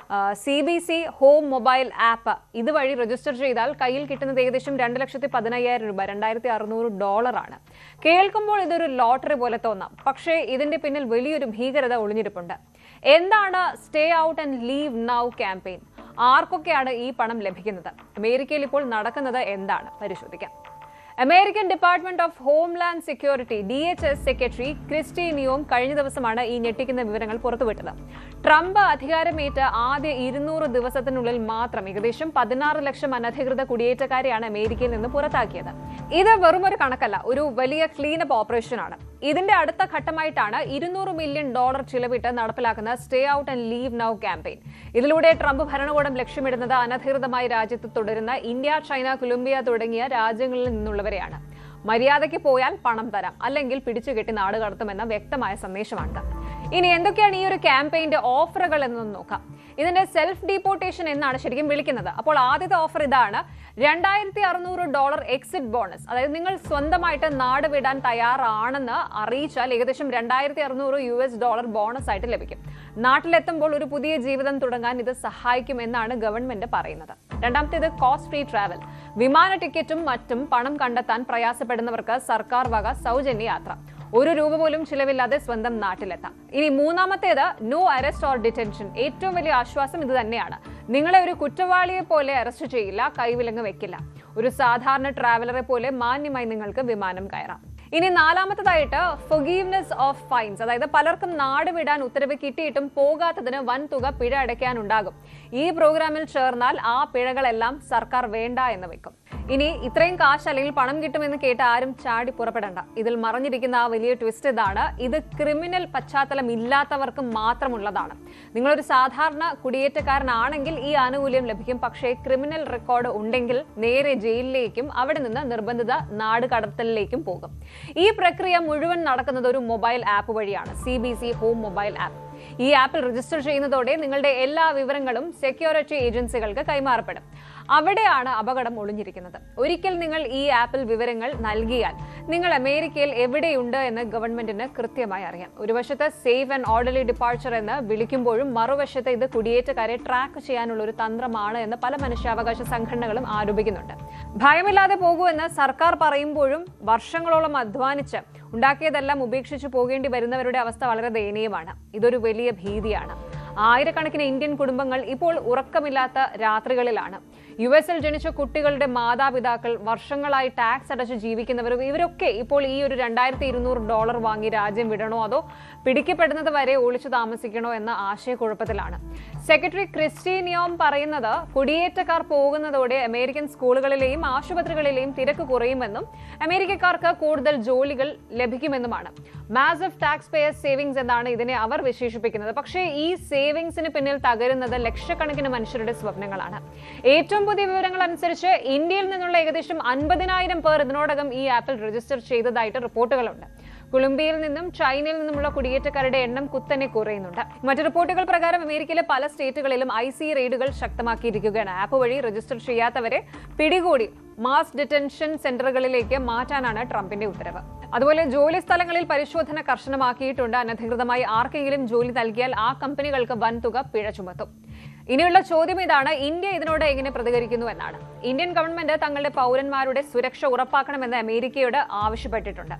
CBC ഹോം മൊബൈൽ ആപ്പ് ഇതുവഴി രജിസ്റ്റർ ചെയ്താൽ കയ്യിൽ കിട്ടുന്നത് ഏകദേശം 2,15,000 രൂപ, $2,600 ആണ്. കേൾക്കുമ്പോൾ ഇതൊരു ലോട്ടറി പോലെ തോന്നാം, പക്ഷേ ഇതിന്റെ പിന്നിൽ വലിയൊരു ഭീകരത ഒളിഞ്ഞിരിപ്പുണ്ട്. എന്താണ് stay out and leave now campaign? ആർക്കൊക്കെയാണ് ഈ പണം ലഭിക്കുന്നത്? അമേരിക്കയിൽ ഇപ്പോൾ നടക്കുന്നത് എന്താണ്? പരിശോധിക്കാം. American department of homeland security DHS secretary Kristi Noem കഴിഞ്ഞ ദിവസമാണ് ഈ ഞെട്ടിക്കുന്ന വിവരങ്ങൾ പുറത്തുവിട്ടത്. ട്രംപ് അധികാരമേറ്റ ആദ്യ 200 ദിവസത്തിനുള്ളിൽ മാത്രം ഏകദേശം 16 ലക്ഷം അനധികൃത കുടിയേറ്റക്കാരെയാണ് അമേരിക്കയിൽ നിന്ന് പുറത്താക്കിയത്. ഇത് വെറുമൊരു കണക്കല്ല, ഒരു വലിയ ക്ലീനപ്പ് ഓപ്പറേഷനാണ്. ഇതിന്റെ അടുത്ത ഘട്ടമായിട്ടാണ് $200 മില്യൺ ചിലവിട്ട് നടപ്പിലാക്കുന്ന stay out and leave now campaign. ഇതിലൂടെ ട്രംപ് ഭരണകൂടം ലക്ഷ്യമിടുന്നത് അനധികൃതമായി രാജ്യത്ത് തുടരുന്ന ഇന്ത്യ, ചൈന, കൊളംബിയ തുടങ്ങിയ രാജ്യങ്ങളിൽ നിന്നുള്ളവരെയാണ്. മര്യാദയ്ക്ക് പോയാൽ പണം തരാം, അല്ലെങ്കിൽ പിടിച്ചുകെട്ടി നാട് കടത്തുമെന്ന വ്യക്തമായ സന്ദേശമാണ്. ഇനി എന്തൊക്കെയാണ് ഈ ഒരു ക്യാമ്പയിന്റെ ഓഫറുകൾ എന്നൊന്ന് നോക്കാം. ഇതിന്റെ സെൽഫ് ഡീപ്പോർട്ടേഷൻ എന്നാണ് ശരിക്കും വിളിക്കുന്നത്. അപ്പോൾ ആദ്യത്തെ ഓഫർ ഇതാണ്: $2,600 എക്സിറ്റ് ബോണസ്. അതായത് നിങ്ങൾ സ്വന്തമായിട്ട് നാട് വിടാൻ തയ്യാറാണെന്ന് അറിയിച്ചാൽ ഏകദേശം $2,600 ബോണസ് ആയിട്ട് ലഭിക്കും. നാട്ടിലെത്തുമ്പോൾ ഒരു പുതിയ ജീവിതം തുടങ്ങാൻ ഇത് സഹായിക്കുമെന്നാണ് ഗവൺമെന്റ് പറയുന്നത്. രണ്ടാമത്തേത് കോസ്റ്റ് ഫ്രീ ട്രാവൽ. വിമാന ടിക്കറ്റും മറ്റും പണം കണ്ടെത്താൻ പ്രയാസപ്പെടുന്നവർക്ക് സർക്കാർ വക സൗജന്യ യാത്ര. $1 പോലും ചിലവില്ലാതെ സ്വന്തം നാട്ടിലെത്താം. ഇനി മൂന്നാമത്തേത് നോ അറസ്റ്റ് ഓർ ഡിറ്റൻഷൻ. ഏറ്റവും വലിയ ആശ്വാസം ഇത് തന്നെയാണ്. നിങ്ങളെ ഒരു കുറ്റവാളിയെ പോലെ അറസ്റ്റ് ചെയ്യില്ല, കൈവിലങ്ങ് വെക്കില്ല. ഒരു സാധാരണ ട്രാവലറെ പോലെ മാന്യമായി നിങ്ങൾക്ക് വിമാനം കയറാം. ഇനി നാലാമത്തേതായിട്ട് ഫൊർഗീവ്നെസ് ഓഫ് ഫൈൻസ്. അതായത് പലർക്കും നാട് വിടാൻ ഉത്തരവ് കിട്ടിയിട്ടും പോകാത്തതിന് വൻ തുക പിഴ അടയ്ക്കാനുണ്ടാകും. ഈ പ്രോഗ്രാമിൽ ചേർന്നാൽ ആ പിഴകളെല്ലാം സർക്കാർ വേണ്ട എന്ന് വെക്കും. ഇനി ഇത്രയും കാശ് അല്ലെങ്കിൽ പണം കിട്ടുമെന്ന് കേട്ട് ആരും ചാടി പുറപ്പെടണ്ട. ഇതിൽ മറഞ്ഞിരിക്കുന്ന ആ വലിയ ട്വിസ്റ്റ് ഇതാണ്: ഇത് ക്രിമിനൽ പശ്ചാത്തലം ഇല്ലാത്തവർക്ക് മാത്രമുള്ളതാണ്. നിങ്ങളൊരു സാധാരണ കുടിയേറ്റക്കാരനാണെങ്കിൽ ഈ ആനുകൂല്യം ലഭിക്കും. പക്ഷേ ക്രിമിനൽ റെക്കോർഡ് ഉണ്ടെങ്കിൽ നേരെ ജയിലിലേക്കും അവിടെ നിന്ന് നിർബന്ധിത നാട് കടത്തലിലേക്കും പോകും. ഈ പ്രക്രിയ മുഴുവൻ നടക്കുന്നത് ഒരു മൊബൈൽ ആപ്പ് വഴിയാണ്, CBC ഹോം മൊബൈൽ ആപ്പ്. ഈ ആപ്പിൽ രജിസ്റ്റർ ചെയ്യുന്നതോടെ നിങ്ങളുടെ എല്ലാ വിവരങ്ങളും സെക്യൂരിറ്റി ഏജൻസികൾക്ക് കൈമാറപ്പെടും. അവിടെയാണ് അപകടം ഒളിഞ്ഞിരിക്കുന്നത്. ഒരിക്കൽ നിങ്ങൾ ഈ ആപ്പിൽ വിവരങ്ങൾ നൽകിയാൽ നിങ്ങൾ അമേരിക്കയിൽ എവിടെയുണ്ട് എന്ന് ഗവൺമെന്റിന് കൃത്യമായി അറിയാം. ഒരു വശത്ത് സേഫ് ആൻഡ് ഓർഡർലി ഡിപ്പാർച്ചർ എന്ന് വിളിക്കുമ്പോഴും മറുവശത്ത് ഇത് കുടിയേറ്റക്കാരെ ട്രാക്ക് ചെയ്യാനുള്ള ഒരു തന്ത്രമാണ് എന്ന് പല മനുഷ്യാവകാശ സംഘടനകളും ആരോപിക്കുന്നുണ്ട്. ഭയമില്ലാതെ പോകൂ എന്ന് സർക്കാർ പറയുമ്പോഴും വർഷങ്ങളോളം അധ്വാനിച്ച് ഉണ്ടാക്കിയതെല്ലാം ഉപേക്ഷിച്ചു പോകേണ്ടി വരുന്നവരുടെ അവസ്ഥ വളരെ ദയനീയമാണ്. ഇതൊരു വലിയ ഭീതിയാണ്. ആയിരക്കണക്കിന് ഇന്ത്യൻ കുടുംബങ്ങൾ ഇപ്പോൾ ഉറക്കമില്ലാത്ത രാത്രികളിലാണ്. US-ൽ ജനിച്ച കുട്ടികളുടെ മാതാപിതാക്കൾ, വർഷങ്ങളായി ടാക്സ് അടച്ച് ജീവിക്കുന്നവരും ഇവരൊക്കെ ഇപ്പോൾ ഈ ഒരു $2200 വാങ്ങി രാജ്യം വിടണോ അതോ പിടിക്കപ്പെടുന്നത് വരെ ഒളിച്ചു താമസിക്കണോ എന്ന ആശയക്കുഴപ്പത്തിലാണ്. സെക്രട്ടറി ക്രിസ്റ്റി നിയോം പറയുന്നത് കുടിയേറ്റക്കാർ പോകുന്നതോടെ അമേരിക്കൻ സ്കൂളുകളിലെയും ആശുപത്രികളിലെയും തിരക്ക് കുറയുമെന്നും അമേരിക്കക്കാർക്ക് കൂടുതൽ ജോലികൾ ലഭിക്കുമെന്നുമാണ്. മാസീവ് ടാക്സ് പേയേഴ്സ് സേവിങ്സ് എന്നാണ് ഇതിനെ അവർ വിശേഷിപ്പിക്കുന്നത്. പക്ഷേ ഈ സേവിങ്സിന് പിന്നിൽ തകരുന്നത് ലക്ഷക്കണക്കിന് മനുഷ്യരുടെ സ്വപ്നങ്ങളാണ്. ഏറ്റവും പുതിയ വിവരങ്ങൾ അനുസരിച്ച് ഇന്ത്യയിൽ നിന്നുള്ള ഏകദേശം 50,000 പേർ ഇതിനോടകം ഈ ആപ്പിൽ രജിസ്റ്റർ ചെയ്തതായിട്ട് റിപ്പോർട്ടുകളുണ്ട്. കൊളംബിയയിൽ നിന്നും ചൈനയിൽ നിന്നുമുള്ള കുടിയേറ്റക്കാരുടെ എണ്ണം കുത്തനെ കുറയുന്നുണ്ട്. മറ്റു റിപ്പോർട്ടുകൾ പ്രകാരം അമേരിക്കയിലെ പല സ്റ്റേറ്റുകളിലും IC റെയ്ഡുകൾ ശക്തമാക്കിയിരിക്കുകയാണ്. ആപ്പ് വഴി രജിസ്റ്റർ ചെയ്യാത്തവരെ പിടികൂടി മാസ് ഡിറ്റൻഷൻ സെന്ററുകളിലേക്ക് മാറ്റാനാണ് ട്രംപിന്റെ ഉത്തരവ്. അതുപോലെ ജോലി സ്ഥലങ്ങളിൽ പരിശോധന കർശനമാക്കിയിട്ടുണ്ട്. അനധികൃതമായി ആർക്കെങ്കിലും ജോലി നൽകിയാൽ ആ കമ്പനികൾക്ക് വൻതുക പിഴ ചുമത്തും. ഇനിയുള്ള ചോദ്യം ഇതാണ്: ഇന്ത്യ ഇതിനോട് എങ്ങനെ പ്രതികരിക്കുന്നു എന്നാണ്. ഇന്ത്യൻ ഗവൺമെന്റ് തങ്ങളുടെ പൗരന്മാരുടെ സുരക്ഷ ഉറപ്പാക്കണമെന്ന് അമേരിക്കയോട് ആവശ്യപ്പെട്ടിട്ടുണ്ട്.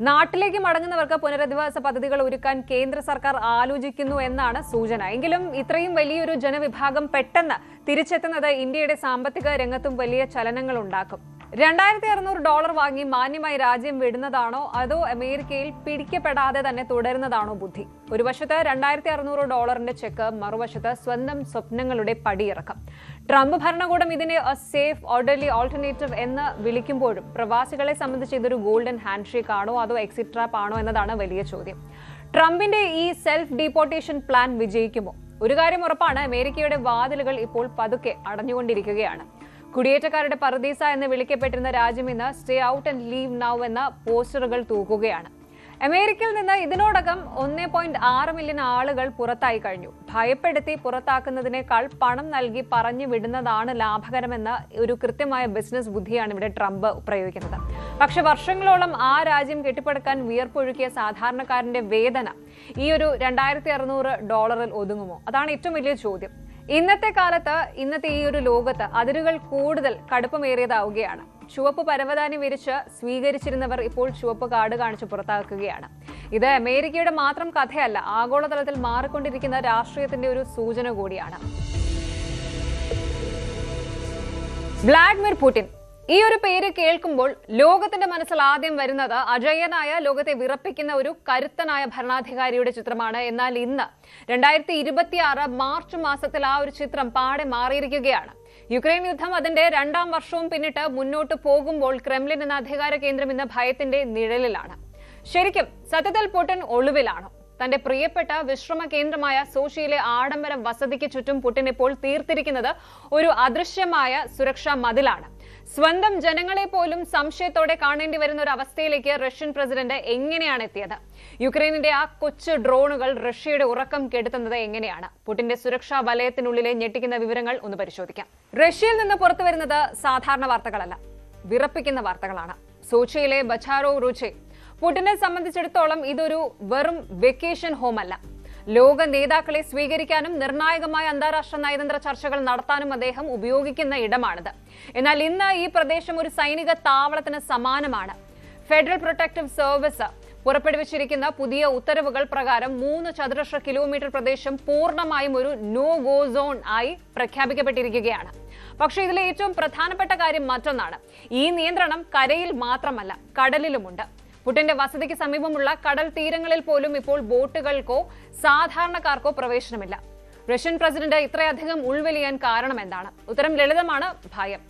നാട്ടിലേക്ക് മടങ്ങുന്നവർക്ക് പുനരധിവാസ പദ്ധതികൾ ഒരുക്കാൻ കേന്ദ്ര സർക്കാർ ആലോചിക്കുന്നു എന്നാണ് സൂചന. എങ്കിലും ഇത്രയും വലിയൊരു ജനവിഭാഗം പെട്ടെന്ന് തിരിച്ചെത്തുന്നത് ഇന്ത്യയുടെ സാമ്പത്തിക രംഗത്തും വലിയ ചലനങ്ങൾ ഉണ്ടാക്കും. $2600 വാങ്ങി മാന്യമായി രാജ്യം വിടുന്നതാണോ അതോ അമേരിക്കയിൽ പിടിക്കപ്പെടാതെ തന്നെ തുടരുന്നതാണോ ബുദ്ധി? ഒരു വശത്ത് $2600 ചെക്ക്, മറുവശത്ത് സ്വന്തം സ്വപ്നങ്ങളുടെ പടിയിറക്കം. ട്രംപ് ഭരണകൂടം ഇതിനെ എ സേഫ് ഓർഡർലി ഓൾട്ടർനേറ്റീവ് എന്ന് വിളിക്കുമ്പോഴും പ്രവാസികളെ സംബന്ധിച്ച് ഇതൊരു ഗോൾഡൻ ഹാൻഡ് ഷേക്ക് ആണോ അതോ എക്സിറ്റ് ട്രാപ്പ് ആണോ എന്നതാണ് വലിയ ചോദ്യം. ട്രംപിന്റെ ഈ സെൽഫ് ഡീപ്പോർട്ടേഷൻ പ്ലാൻ വിജയിക്കുമോ? ഒരു കാര്യം ഉറപ്പാണ്: അമേരിക്കയുടെ വാതിലുകൾ ഇപ്പോൾ പതുക്കെ അടഞ്ഞുകൊണ്ടിരിക്കുകയാണ്. കുടിയേറ്റക്കാരുടെ പറുദീസ എന്ന് വിളിക്കപ്പെട്ടിരുന്ന രാജ്യം ഇന്ന് stay out and leave now എന്ന പോസ്റ്ററുകൾ തൂക്കുകയാണ്. അമേരിക്കയിൽ നിന്ന് ഇതിനോടകം 1.6 മില്യൺ ആളുകൾ പുറത്തായി കഴിഞ്ഞു. ഭയപ്പെടുത്തി പുറത്താക്കുന്നതിനേക്കാൾ പണം നൽകി പറഞ്ഞു വിടുന്നതാണ് ലാഭകരമെന്ന ഒരു കൃത്യമായ ബിസിനസ് ബുദ്ധിയാണ് ഇവിടെ ട്രംപ് പ്രയോഗിക്കുന്നത്. പക്ഷെ വർഷങ്ങളോളം ആ രാജ്യം കെട്ടിപ്പടുക്കാൻ വിയർപ്പൊഴുക്കിയ സാധാരണക്കാരന്റെ വേദന ഈ ഒരു $2600 ഒതുങ്ങുമോ? അതാണ് ഏറ്റവും വലിയ ചോദ്യം. ഇന്നത്തെ കാലത്ത്, ഇന്നത്തെ ഈ ഒരു ലോകത്ത് അതിരുകൾ കൂടുതൽ കടുപ്പമേറിയതാവുകയാണ്. ചുവപ്പ് പരവതാനി വിരിച്ച് സ്വീകരിച്ചിരുന്നവർ ഇപ്പോൾ ചുവപ്പ് കാർഡ് കാണിച്ച് പുറത്താക്കുകയാണ്. ഇത് അമേരിക്കയുടെ മാത്രം കഥയല്ല, ആഗോളതലത്തിൽ മാറിക്കൊണ്ടിരിക്കുന്ന രാഷ്ട്രീയത്തിന്റെ ഒരു സൂചന കൂടിയാണ്. വ്ളാഡിമിർ പുടിൻ, ഈ ഒരു പേര് കേൾക്കുമ്പോൾ ലോകത്തിന്റെ മനസ്സിൽ ആദ്യം വരുന്നത് അജയ്യനായ, ലോകത്തെ വിറപ്പിക്കുന്ന ഒരു കരുത്തനായ ഭരണാധികാരിയുടെ ചിത്രമാണ്. എന്നാൽ ഇന്ന് 2026 മാർച്ച് മാസത്തിൽ ആ ഒരു ചിത്രം പാടെ മാറിയിരിക്കുകയാണ്. യുക്രൈൻ യുദ്ധം അതിന്റെ 2ാം വർഷവും പിന്നിട്ട് മുന്നോട്ട് പോകുമ്പോൾ ക്രെംലിൻ എന്ന അധികാര കേന്ദ്രം ഇന്ന് ഭയത്തിന്റെ നിഴലിലാണ്. ശരിക്കും സത്യത്തിൽ പുടിൻ ഒളിവിലാണോ? തന്റെ പ്രിയപ്പെട്ട വിശ്രമ കേന്ദ്രമായ സോച്ചിയിലെ ആഡംബര വസതിക്ക് ചുറ്റും പുടിൻ ഇപ്പോൾ തീർത്തിരിക്കുന്നത് ഒരു അദൃശ്യമായ സുരക്ഷാ മതിലാണ്. സ്വന്തം ജനങ്ങളെ പോലും സംശയത്തോടെ കാണേണ്ടി വരുന്ന ഒരു അവസ്ഥയിലേക്ക് റഷ്യൻ പ്രസിഡന്റ് എങ്ങനെയാണ് എത്തിയത്? യുക്രൈനിന്റെ ആ കൊച്ചു ഡ്രോണുകൾ റഷ്യയുടെ ഉറക്കം കെടുത്തുന്നത് എങ്ങനെയാണ്? പുടിന്റെ സുരക്ഷാ വലയത്തിനുള്ളിലെ ഞെട്ടിക്കുന്ന വിവരങ്ങൾ ഒന്ന് പരിശോധിക്കാം. റഷ്യയിൽ നിന്ന് പുറത്തു വരുന്നത് സാധാരണ വാർത്തകളല്ല, വിറപ്പിക്കുന്ന വാർത്തകളാണ്. സോച്ചിയിലെ ബച്ചാരോ റുചെ, പുടിനെ സംബന്ധിച്ചിടത്തോളം ഇതൊരു വെറും വെക്കേഷൻ ഹോം അല്ല. ലോക നേതാക്കളെ സ്വീകരിക്കാനും നിർണായകമായ അന്താരാഷ്ട്ര നയതന്ത്ര ചർച്ചകൾ നടത്താനും അദ്ദേഹം ഉപയോഗിക്കുന്ന ഇടമാണിത്. എന്നാൽ ഇന്ന് ഈ പ്രദേശം ഒരു സൈനിക താവളത്തിന് സമാനമാണ്. ഫെഡറൽ പ്രൊട്ടക്റ്റീവ് സർവീസ് പുറപ്പെടുവിച്ചിരിക്കുന്ന പുതിയ ഉത്തരവുകൾ പ്രകാരം 3 ചതുരശ്ര കിലോമീറ്റർ പ്രദേശം പൂർണ്ണമായും ഒരു നോ ഗോ സോൺ ആയി പ്രഖ്യാപിക്കപ്പെട്ടിരിക്കുകയാണ്. പക്ഷേ ഇതിലെ ഏറ്റവും പ്രധാനപ്പെട്ട കാര്യം മറ്റൊന്നാണ്. ഈ നിയന്ത്രണം കരയിൽ മാത്രമല്ല, കടലിലുമുണ്ട്. പുടിന്റെ വസതിക്ക് സമീപമുള്ള കടൽ തീരങ്ങളിൽ പോലും ഇപ്പോൾ ബോട്ടുകൾക്കോ സാധാരണക്കാർക്കോ പ്രവേശനമില്ല. റഷ്യൻ പ്രസിഡന്റ് ഇത്രയധികം ഉൾവലിയാൻ കാരണം എന്താണ്? ഉത്തരം ലളിതമാണ്: ഭയം.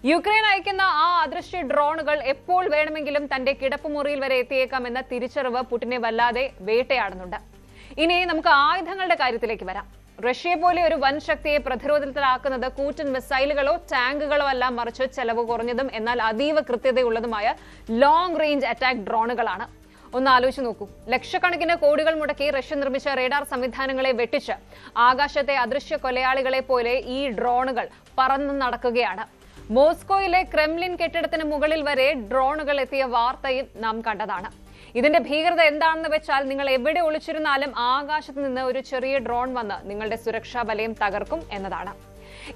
യുക്രൈൻ അയക്കുന്ന ആ അദൃശ്യ ഡ്രോണുകൾ എപ്പോൾ വേണമെങ്കിലും തന്റെ കിടപ്പുമുറിയിൽ വരെ എത്തിയേക്കാമെന്ന തിരിച്ചറിവ് പുടിനെ വല്ലാതെ വേട്ടയാടുന്നുണ്ട്. ഇനി നമുക്ക് ആയുധങ്ങളുടെ കാര്യത്തിലേക്ക് വരാം. റഷ്യയെ പോലെ ഒരു വൻ ശക്തിയെ പ്രതിരോധത്തിലാക്കുന്നത് കൂറ്റൻ മിസൈലുകളോ ടാങ്കുകളോ അല്ല, മറിച്ച് ചെലവ് കുറഞ്ഞതും എന്നാൽ അതീവ കൃത്യതയുള്ളതുമായ ലോങ് റേഞ്ച് അറ്റാക്ക് ഡ്രോണുകളാണ്. ഒന്ന് ആലോചിച്ച് നോക്കൂ. ലക്ഷക്കണക്കിന് കോടികൾ മുടക്കി റഷ്യ നിർമ്മിച്ച റേഡാർ സംവിധാനങ്ങളെ വെട്ടിച്ച് ആകാശത്തെ അദൃശ്യ കൊലയാളികളെ പോലെ ഈ ഡ്രോണുകൾ പറന്നു നടക്കുകയാണ്. മോസ്കോയിലെ ക്രെംലിൻ കെട്ടിടത്തിന് മുകളിൽ വരെ ഡ്രോണുകൾ എത്തിയ വാർത്തയും നാം കണ്ടതാണ്. ഇതിന്റെ ഭീകരത എന്താണെന്ന് വെച്ചാൽ, നിങ്ങൾ എവിടെ ഒളിച്ചിരുന്നാലും ആകാശത്ത് നിന്ന് ഒരു ചെറിയ ഡ്രോൺ വന്ന് നിങ്ങളുടെ സുരക്ഷാ വലയം തകർക്കും എന്നതാണ്.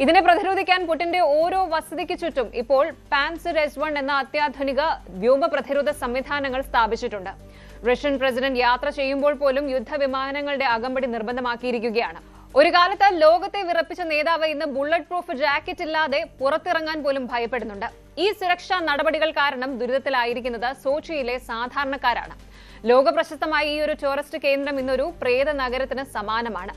ഇതിനെ പ്രതിരോധിക്കാൻ പുടിന്റെ ഓരോ വസതിക്ക് ചുറ്റും ഇപ്പോൾ പാൻസർ S-1 എന്ന അത്യാധുനിക വ്യോമ പ്രതിരോധ സംവിധാനങ്ങൾ സ്ഥാപിച്ചിട്ടുണ്ട്. റഷ്യൻ പ്രസിഡന്റ് യാത്ര ചെയ്യുമ്പോൾ പോലും യുദ്ധവിമാനങ്ങളുടെ അകമ്പടി നിർബന്ധമാക്കിയിരിക്കുകയാണ്. ഒരു കാലത്ത് ലോകത്തെ വിറപ്പിച്ച നേതാവ് ഇന്ന് ബുള്ളറ്റ് പ്രൂഫ് ജാക്കറ്റ് ഇല്ലാതെ പുറത്തിറങ്ങാൻ പോലും ഭയപ്പെടുന്നുണ്ട്. ഈ സുരക്ഷാ നടപടികൾ കാരണം ദുരിതത്തിലായിരിക്കുന്നത് സോച്ചിയിലെ സാധാരണക്കാരാണ്. ലോകപ്രശസ്തമായ ഈ ഒരു ടൂറിസ്റ്റ് കേന്ദ്രം ഇന്നൊരു പ്രേത നഗരത്തിന് സമാനമാണ്.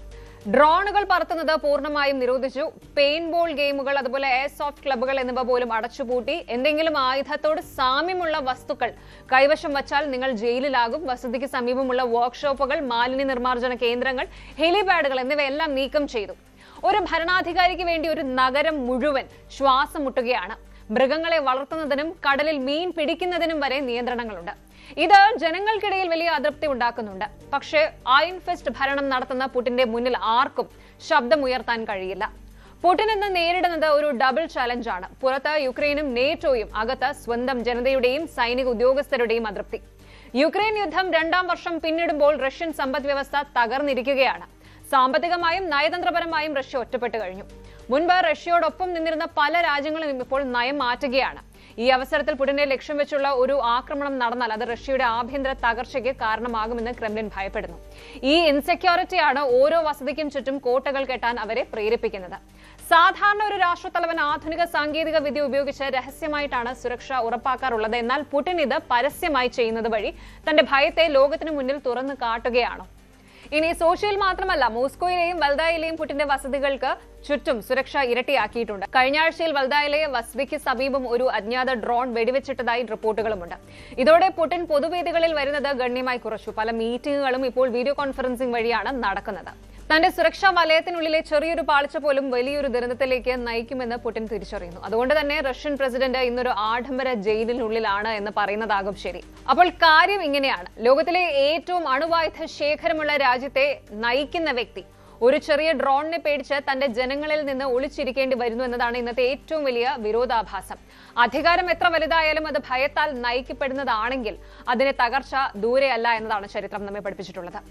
ഡ്രോണുകൾ പറത്തുന്നത് പൂർണ്ണമായും നിരോധിച്ചു. പെയിന്റ്ബോൾ ഗെയിമുകൾ, അതുപോലെ എയർ സോഫ്റ്റ് ക്ലബ്ബുകൾ എന്നിവ പോലും അടച്ചുപൂട്ടി. എന്തെങ്കിലും ആയുധത്തോട് സാമ്യമുള്ള വസ്തുക്കൾ കൈവശം വച്ചാൽ നിങ്ങൾ ജയിലിലാകും. വസതിക്ക് സമീപമുള്ള വർക്ക്ഷോപ്പുകൾ, മാലിന്യ നിർമ്മാർജ്ജന കേന്ദ്രങ്ങൾ, ഹെലിപാഡുകൾ എന്നിവയെല്ലാം നീക്കം ചെയ്തു. ഒരു ഭരണാധികാരിക്ക് വേണ്ടി ഒരു നഗരം മുഴുവൻ ശ്വാസം മുട്ടുകയാണ്. മൃഗങ്ങളെ വളർത്തുന്നതിനും കടലിൽ മീൻ പിടിക്കുന്നതിനും വരെ നിയന്ത്രണങ്ങളുണ്ട്. ഇത് ജനങ്ങൾക്കിടയിൽ വലിയ അതൃപ്തി ഉണ്ടാക്കുന്നുണ്ട്. പക്ഷേ അയൺ ഫിസ്റ്റ് ഭരണം നടത്തുന്ന പുടിന്റെ മുന്നിൽ ആർക്കും ശബ്ദമുയർത്താൻ കഴിയില്ല. പുടിൻ ഇന്ന് നേരിടുന്നത് ഒരു ഡബിൾ ചലഞ്ചാണ്. പുറത്ത് യുക്രൈനും നേറ്റോയും, അകത്ത് സ്വന്തം ജനതയുടെയും സൈനിക ഉദ്യോഗസ്ഥരുടെയും അതൃപ്തി. യുക്രൈൻ യുദ്ധം 2ാം വർഷം പിന്നിടുമ്പോൾ റഷ്യൻ സമ്പദ് വ്യവസ്ഥ തകർന്നിരിക്കുകയാണ്. സാമ്പത്തികമായും നയതന്ത്രപരമായും റഷ്യ ഒറ്റപ്പെട്ടു കഴിഞ്ഞു. മുൻപ് റഷ്യയോടൊപ്പം നിന്നിരുന്ന പല രാജ്യങ്ങളും ഇപ്പോൾ നയം മാറ്റുകയാണ്. ഈ അവസരത്തിൽ പുടിനെ ലക്ഷ്യം വെച്ചുള്ള ഒരു ആക്രമണം നടന്നാൽ അത് റഷ്യയുടെ ആഭ്യന്തര തകർച്ചയ്ക്ക് കാരണമാകുമെന്ന് ക്രെംലിൻ ഭയപ്പെടുന്നു. ഈ ഇൻസെക്യൂരിറ്റിയാണ് ഓരോ വസതിക്കും ചുറ്റും കോട്ടകൾ കെട്ടാൻ അവരെ പ്രേരിപ്പിക്കുന്നത്. സാധാരണ ഒരു രാഷ്ട്രത്തലവൻ ആധുനിക സാങ്കേതിക വിദ്യ ഉപയോഗിച്ച് രഹസ്യമായിട്ടാണ് സുരക്ഷ ഉറപ്പാക്കാറുള്ളത്. എന്നാൽ പുടിൻ ഇത് പരസ്യമായി ചെയ്യുന്നത് വഴി തന്റെ ഭയത്തെ ലോകത്തിനു മുന്നിൽ തുറന്നു കാട്ടുകയാണോ? ഇനി സോച്ചിയിൽ മാത്രമല്ല, മോസ്കോയിലെയും വൽദായിലെയും പുടിന്റെ വസതികൾക്ക് ചുറ്റും സുരക്ഷ ഇരട്ടിയാക്കിയിട്ടുണ്ട്. കഴിഞ്ഞ ആഴ്ചയിൽ വൽദായിലെ വസതിക്ക് സമീപം ഒരു അജ്ഞാത ഡ്രോൺ വെടിവെച്ചിട്ടതായി റിപ്പോർട്ടുകളുമുണ്ട്. ഇതോടെ പുടിൻ പൊതുവേദികളിൽ വരുന്നത് ഗണ്യമായി കുറച്ചു. പല മീറ്റിംഗുകളും ഇപ്പോൾ വീഡിയോ കോൺഫറൻസിംഗ് വഴിയാണ് നടക്കുന്നത്. തന്റെ സുരക്ഷാ വലയത്തിനുള്ളിലെ ചെറിയൊരു പാളിച്ച പോലും വലിയൊരു ദുരന്തത്തിലേക്ക് നയിക്കുമെന്ന് പുടിൻ തിരിച്ചറിയുന്നു. അതുകൊണ്ട് തന്നെ റഷ്യൻ പ്രസിഡന്റ് ഇന്നൊരു ആഡംബര ജയിലിനുള്ളിലാണ് എന്ന് പറയുന്നതാകും ശരി. അപ്പോൾ കാര്യം ഇങ്ങനെയാണ്. ലോകത്തിലെ ഏറ്റവും അണുവായുധ ശേഖരമുള്ള രാജ്യത്തെ നയിക്കുന്ന വ്യക്തി ഒരു ചെറിയ ഡ്രോണിനെ പേടിച്ച് തന്റെ ജനങ്ങളിൽ നിന്ന് ഒളിച്ചിരിക്കേണ്ടി വരുന്നു എന്നതാണ് ഇന്നത്തെ ഏറ്റവും വലിയ വിരോധാഭാസം. അധികാരം എത്ര വലുതായാലും അത് ഭയത്താൽ നയിക്കപ്പെടുന്നതാണെങ്കിൽ അതിന്റെ തകർച്ച ദൂരെയല്ല എന്നതാണ് ചരിത്രം നമ്മെ പഠിപ്പിച്ചിട്ടുള്ളത്.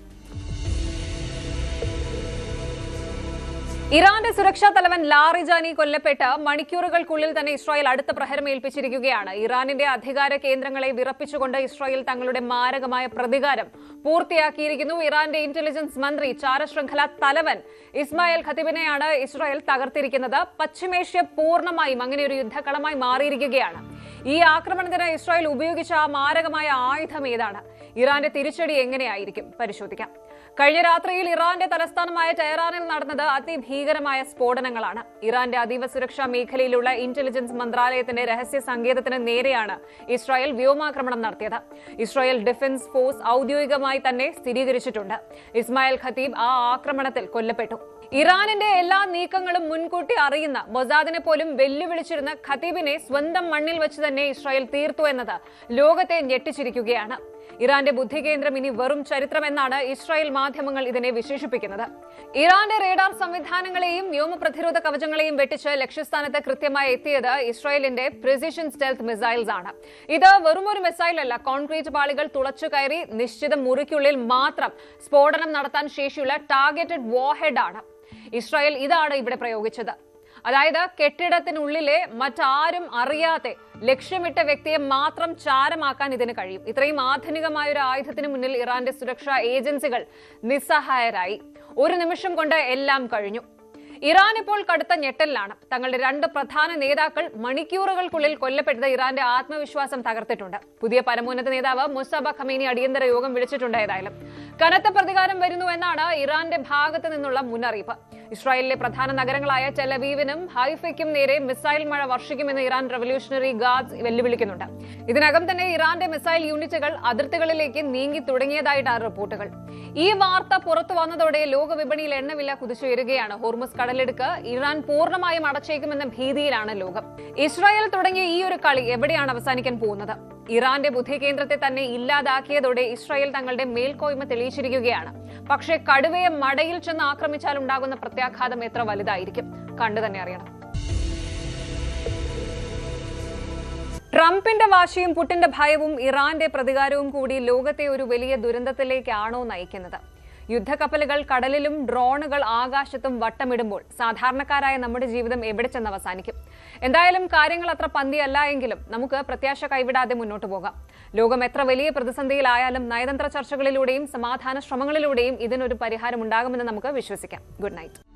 ഇറാന്റെ സുരക്ഷാ തലവൻ ലാറിജാനി കൊല്ലപ്പെട്ട് മണിക്കൂറുകൾക്കുള്ളിൽ തന്നെ ഇസ്രായേൽ അടുത്ത പ്രഹരം ഏൽപ്പിച്ചിരിക്കുകയാണ്. ഇറാനിന്റെ അധികാര കേന്ദ്രങ്ങളെ വിറപ്പിച്ചുകൊണ്ട് ഇസ്രായേൽ തങ്ങളുടെ മാരകമായ പ്രതികാരം പൂർത്തിയാക്കിയിരിക്കുന്നു. ഇറാന്റെ ഇന്റലിജൻസ് മന്ത്രി, ചാരശൃംഖല തലവൻ ഇസ്മായിൽ ഖത്തീബിനെയാണ് ഇസ്രായേൽ തകർത്തിരിക്കുന്നത്. പശ്ചിമേഷ്യ പൂർണ്ണമായും അങ്ങനെ ഒരു യുദ്ധക്കളമായി മാറിയിരിക്കുകയാണ്. ഈ ആക്രമണത്തിന് ഇസ്രായേൽ ഉപയോഗിച്ച ആ മാരകമായ ആയുധം ഏതാണ്? ഇറാന്റെ തിരിച്ചടി എങ്ങനെയായിരിക്കും? പരിശോധിക്കാം. കഴിഞ്ഞ രാത്രിയിൽ ഇറാന്റെ തലസ്ഥാനമായ ടെഹ്റാനിൽ നടന്നത് അതിഭീകരമായ സ്ഫോടനങ്ങളാണ്. ഇറാന്റെ അതീവ സുരക്ഷാ മേഖലയിലുള്ള ഇന്റലിജൻസ് മന്ത്രാലയത്തിന്റെ രഹസ്യ സങ്കേതത്തിന് നേരെയാണ് ഇസ്രായേൽ വ്യോമാക്രമണം നടത്തിയത്. ഇസ്രായേൽ ഡിഫൻസ് ഫോഴ്സ് ഔദ്യോഗികമായി തന്നെ സ്ഥിരീകരിച്ചിട്ടുണ്ട്. ഇസ്മായിൽ ഖത്തീബ് ആ ആക്രമണത്തിൽ കൊല്ലപ്പെട്ടു. ഇറാനിന്റെ എല്ലാ നീക്കങ്ങളും മുൻകൂട്ടി അറിയുന്ന മൊസാദിനെ പോലും വെല്ലുവിളിച്ചിരുന്ന ഖത്തീബിനെ സ്വന്തം മണ്ണിൽ വെച്ച് തന്നെ ഇസ്രായേൽ തീർത്തു എന്നത് ലോകത്തെ ഞെട്ടിച്ചിരിക്കുകയാണ്. ഇറാന്റെ ബുദ്ധികേന്ദ്രം ഇനി വെറും ചരിത്രമെന്നാണ് ഇസ്രായേൽ മാധ്യമങ്ങൾ ഇതിനെ വിശേഷിപ്പിക്കുന്നത്. ഇറാന്റെ റേഡാർ സംവിധാനങ്ങളെയും വ്യോമ പ്രതിരോധ കവചങ്ങളെയും വെട്ടിച്ച് ലക്ഷ്യസ്ഥാനത്ത് കൃത്യമായി എത്തിയത് ഇസ്രായേലിന്റെ പ്രിസിഷൻ സ്റ്റെൽത്ത് മിസൈൽസ് ആണ്. ഇത് വെറും ഒരു മിസൈൽ അല്ല, കോൺക്രീറ്റ് പാളികൾ തുളച്ചു കയറി നിശ്ചിത മുറിക്കുള്ളിൽ മാത്രം സ്ഫോടനം നടത്താൻ ശേഷിയുള്ള ടാർഗറ്റഡ് വാർഹെഡ് ആണ്. ഇസ്രായേൽ ഇതാണ് ഇവിടെ പ്രയോഗിച്ചത്. അതായത് കെട്ടിടത്തിനുള്ളിലെ മറ്റാരും അറിയാതെ ലക്ഷ്യമിട്ട വ്യക്തിയെ മാത്രം ചാരമാക്കാൻ ഇതിന് കഴിയും. ഇത്രയും ആധുനികമായ ഒരു ആയുധത്തിന് മുന്നിൽ ഇറാന്റെ സുരക്ഷാ ഏജൻസികൾ നിസ്സഹായരായി. ഒരു നിമിഷം കൊണ്ട് എല്ലാം കഴിഞ്ഞു. ഇറാൻ ഇപ്പോൾ കടുത്ത ഞെട്ടലിലാണ്. തങ്ങളുടെ 2 പ്രധാന നേതാക്കൾ മണിക്കൂറുകൾക്കുള്ളിൽ കൊല്ലപ്പെട്ടത് ഇറാന്റെ ആത്മവിശ്വാസം തകർത്തിട്ടുണ്ട്. പുതിയ പരമോന്നത നേതാവ് മുസ്തഫ ഖമീനി അടിയന്തര യോഗം വിളിച്ചിട്ടുണ്ട്. ഏതായാലും കനത്ത പ്രതികാരം വരുന്നു എന്നാണ് ഇറാന്റെ ഭാഗത്ത് നിന്നുള്ള മുന്നറിയിപ്പ്. ഇസ്രായേലിലെ പ്രധാന നഗരങ്ങളായ ടെലവീവിനും ഹൈഫയ്ക്കും നേരെ മിസൈൽ മഴ വർഷിക്കുമെന്ന് ഇറാൻ റവല്യൂഷണറി ഗാർഡ്സ് വെല്ലുവിളിക്കുന്നുണ്ട്. ഇതിനകം തന്നെ ഇറാന്റെ മിസൈൽ യൂണിറ്റുകൾ അതിർത്തികളിലേക്ക് നീങ്ങി തുടങ്ങിയതായിട്ടാണ് റിപ്പോർട്ടുകൾ. ഈ വാർത്ത പുറത്തു വന്നതോടെ ലോകവിപണിയിൽ എണ്ണവില കുതിച്ചുയരുകയാണ്. ഹോർമുസ് കടലിടുക്ക് ഇറാൻ പൂർണ്ണമായും അടച്ചേക്കുമെന്ന ഭീതിയിലാണ് ലോകം. ഇസ്രായേൽ തുടങ്ങിയ ഈ ഒരു കളി എവിടെയാണ് അവസാനിക്കാൻ പോകുന്നത്? ഇറാന്റെ ബുദ്ധി കേന്ദ്രത്തെ തന്നെ ഇല്ലാതാക്കിയതോടെ ഇസ്രായേൽ തങ്ങളുടെ മേൽക്കോയ്മ തെളിയിച്ചിരിക്കുകയാണ്. പക്ഷേ കടുവയെ മടയിൽ ചെന്ന് ആക്രമിച്ചാൽ ഉണ്ടാകുന്ന പ്രത്യാഘാതം എത്ര വലുതായിരിക്കും? കണ്ടു തന്നെ അറിയണം. ട്രംപിന്റെ വാശിയും പുടിന്റെ ഭയവും ഇറാന്റെ പ്രതികാരവും കൂടി ലോകത്തെ ഒരു വലിയ ദുരന്തത്തിലേക്കാണോ നയിക്കുന്നത്? യുദ്ധക്കപ്പലുകൾ കടലിലും ഡ്രോണുകൾ ആകാശത്തും വട്ടമിടുമ്പോൾ സാധാരണക്കാരായ നമ്മുടെ ജീവിതം എവിടെ ചെന്ന് അവസാനിക്കും? എന്തായാലും കാര്യങ്ങൾ അത്ര പന്തിയല്ല എങ്കിലും നമുക്ക് പ്രത്യാശ കൈവിടാതെ മുന്നോട്ട് പോകാം. ലോകം എത്ര വലിയ പ്രതിസന്ധിയിലായാലും നയതന്ത്ര ചർച്ചകളിലൂടെയും സമാധാന ശ്രമങ്ങളിലൂടെയും ഇതിനൊരു പരിഹാരം ഉണ്ടാകുമെന്ന് നമുക്ക് വിശ്വസിക്കാം. Good night.